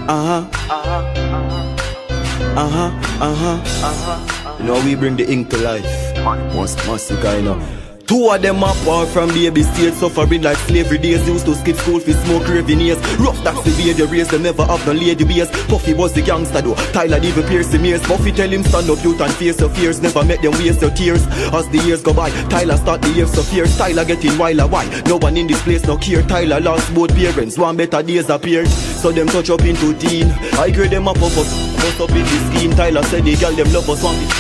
You know we bring the ink to life. Masicka, you know. Two of them apart from baby stage, suffering like slavery days. Used to skip school for smoke raving years. Rough tax behavior race, they never have no lady beers. Puffy was the gangster though, Tyler even pierce the ears. Puffy tell him stand up youth and face your fears. Never make them waste your tears. As the years go by, Tyler start the years of fears. Tyler getting wilder, why? No one in this place no care. Tyler lost both parents, one better days appeared. So them touch up into teen. I grade them up bust up in the scheme. Tyler said the girl them love us want it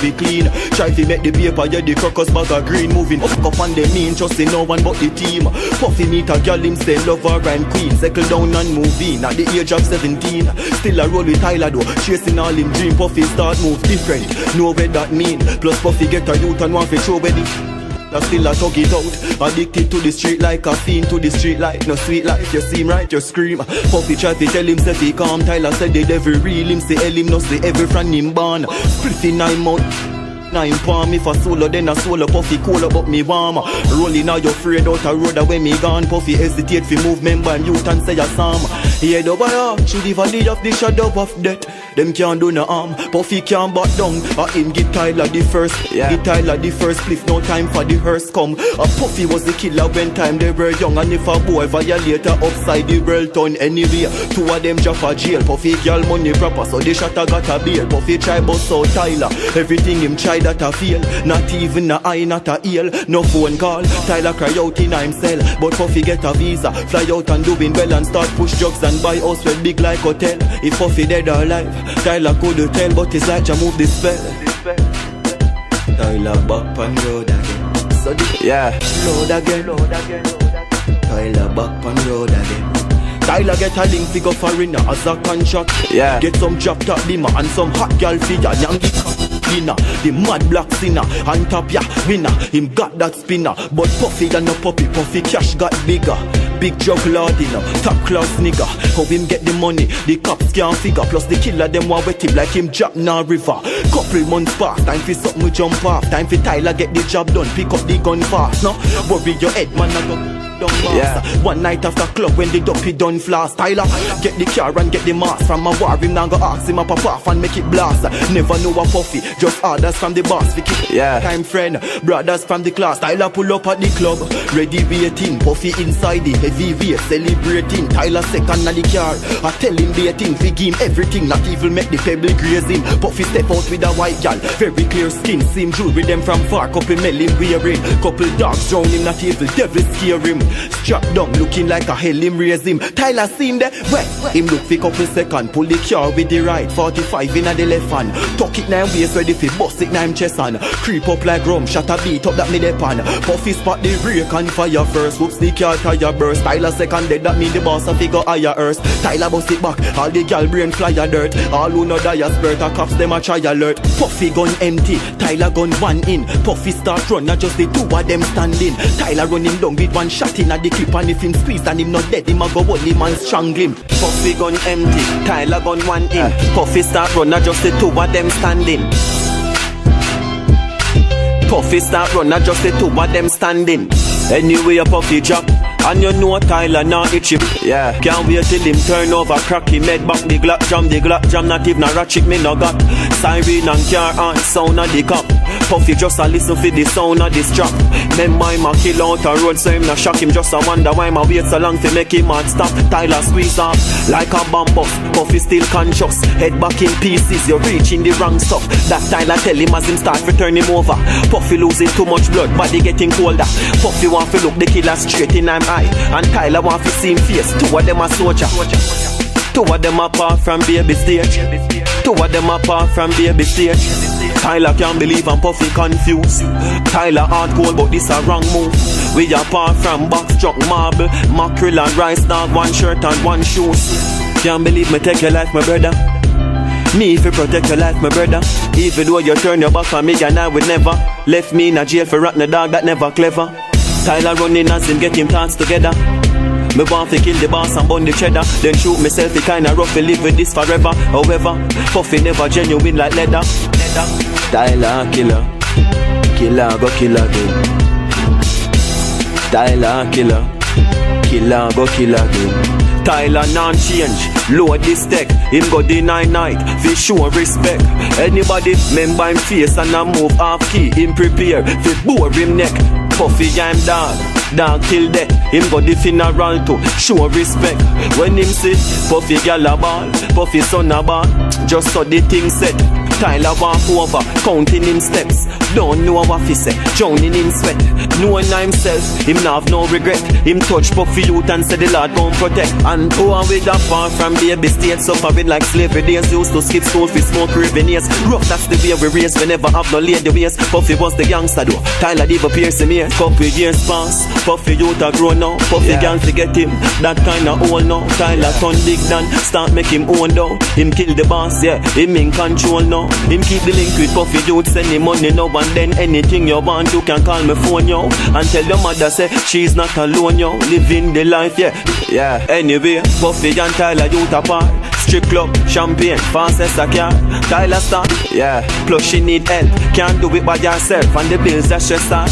be clean. Try to make the paper, yeah, the crocus bag of green. Moving up on the mean, trusting no one but the team. Puffy meet a girl, him say lover and queen. Settle down and move in at the age of 17. Still a roll with Tyler though, chasing all him dream. Puffy start move different, know what that mean. Plus Puffy get a youth and want to show where the still a tug it out. Addicted to the street like a fiend to the street light. No sweet life, you seem right, you scream. Puffy try to tell himself he calm. Tyler said the devil real, him say him no say every friend him born. Spliffy 9 months. 9 palm, if a solo then a solo. Puffy cool but me warm. Rolling out your afraid out a road when me gone. Puffy hesitate fi move member and youth and say a psalm. He head over here, through the valley of the shadow of death. Them can't do no harm, Puffy can't back down. Him give Tyler the first, give Tyler the first spliff, no time for the hearse come. Puffy was the killer when time they were young. And if a boy violate upside the world turn anyway. Two of them drop a jail, Puffy girl money proper, so they shot a got a bail. Puffy try bust out Tyler, everything him try that a fail. Not even a eye, not a ear, no phone call. Tyler cry out in himself, but Puffy get a visa. Fly out and doing well and start push drugs and buy house well big like hotel. If Puffy dead or alive, Tyler couldn't tell, but it's like to move the spell. Tyler back on road again. So load again. Tyler back on road again. Tyler get a link to go foreigner as a contract. Get some drop top dimmer and some hot girl figure. Dinner, the mad black sinner. On top winner, him got that spinner. But Puffy and no puppy, Puffy cash got bigger. Big drug lord, top class nigga. How him get the money, the cops can't figure. Plus the killer them want wet him like him drop na river. Couple months past, time for something we jump off. Time for Tyler get the job done, pick up the gun fast. No, worry your head man, I go one night after club when the dopey done flash. Tyler get the car and get the mask. From a war him now go ask him up a path and make it blast. Never know a Puffy, just orders from the boss. Time friend, brothers from the class. Tyler pull up at the club, ready waiting. Puffy inside the heavy weight celebrating. Tyler second at the car, I tell him waiting. We give him everything, not even make the pebble graze him. Puffy step out with a white gal, very clear skin. Seem jewel with them from far, couple melon wearing. Couple dogs drown him, not evil, devil scare him. Strap down, looking like a hell, him raise him. Tyler seen there, him look for couple second. Pull the car with the right, 45 in the left hand. Tuck it 9 waist, ready for bust it 9 chest and creep up like rum, shot a beat up that me the pan. Puffy spot the brake and fire first. Whoops the car tire burst. Tyler second dead, that mean the boss a figure higher earth. Tyler bust it back, all the gal brain fly a dirt. All who no die a spurt, a cops them a try alert. Puffy gun empty, Tyler gun one in. Puffy start run, not just the two of them standing. Tyler run him down with one shot in at the clip, and if him squeeze and him not dead, him a go hold him and strangle him. Puffy gun empty, Tyler gun one in. Puffy start run, not just the two of them standing. Puffy start run, not just the two of them standing. Anyway, a Puffy drop, and you know Tyler not itchy. Can't wait till him turn over, crack him head back. The Glock jam, not even a ratchet me no got. Siren and car and sound of the cop. Puffy just a listen for the sound of this trap. Remember him a kill out a road, so him not shock him. Just a wonder why my wait so long to make him hard stop. Tyler squeeze off like a bomb bus. Puffy still conscious, head back in pieces. You're reaching the wrong stuff. That Tyler tell him as him start to turn him over. Puffy losing too much blood, body getting colder. Puffy want to look the killer straight in him eye, and Tyler want to see him face. Two of them a soldier, two of them apart from baby stage. Two of them apart from baby stage. Tyler can't believe and Puffy confused. Tyler hard cold but this a wrong move. We apart from box truck, marble, mackerel and rice dog, one shirt and one shoes. Can't believe me take your life, my brother. Me if you protect your life, my brother. Even though you turn your back on me and I would never left me in a jail for ratting a dog that never clever. Tyler running as him get him thoughts together. Me want to kill the boss and burn the cheddar, then shoot myself, it kinda rough to live with this forever. However, Puffy never genuine like leather. Tyler killer, killer go kill again. Tyler killer, killer go kill again. Tyler non-change, load this tech. Him go deny night, fi show respect. Anybody member him face and a move off key. Him prepare, fi bore him neck. Puffy I'm dog till death. Him go the funeral to show respect. When him say Puffy gal a ball, Puffy son a ball, just so the thing set. Tyler walk over, counting him steps. Don't know what he say, drowning in sweat. Knowing himself, him not have no regret. Him touch Puffy youth and say the Lord gon' protect. And poor with a far from baby state, suffering like slavery days. Used to skip school fi smoke revenues. Rough, that's the way we raise, we never have no lady ways. Puffy was the gangster though, Tyler did pierce him here. Couple years pass, Puffy youth a grown now. Puffy gang to get him, that kinda old now. Tyler turn big down, start make him own down. Him kill the boss, yeah, him in control now. Him keep the link with Puffy youth, send him money now and then. Anything you want, you can call me phone yo. And tell your mother say, she's not alone yo. Living the life, yeah. Anyway, Puffy and Tyler youth apart. Strip club, champagne, fastest a car. Tyler start, plus she need help. Can't do it by yourself and the bills that stress out.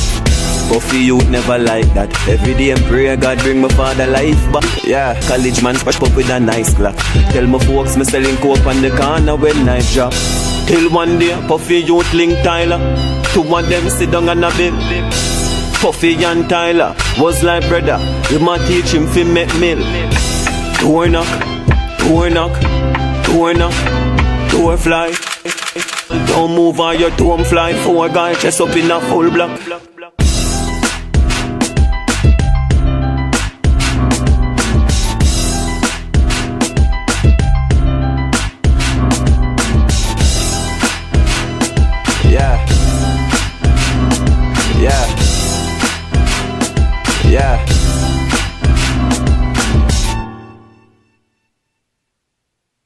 Puffy youth never like that. Every day I pray God bring my father life back. College man splash up with a nice clock. Tell my folks me selling coke on the corner when night drop. Till one day Puffy youth link Tyler. Two of them sit down on a bill. Puffy and Tyler was like brother. We might teach him fi make mill. Door knock, door knock, door knock, door fly. Don't move or your dome fly. 4 guys chest up in a full block.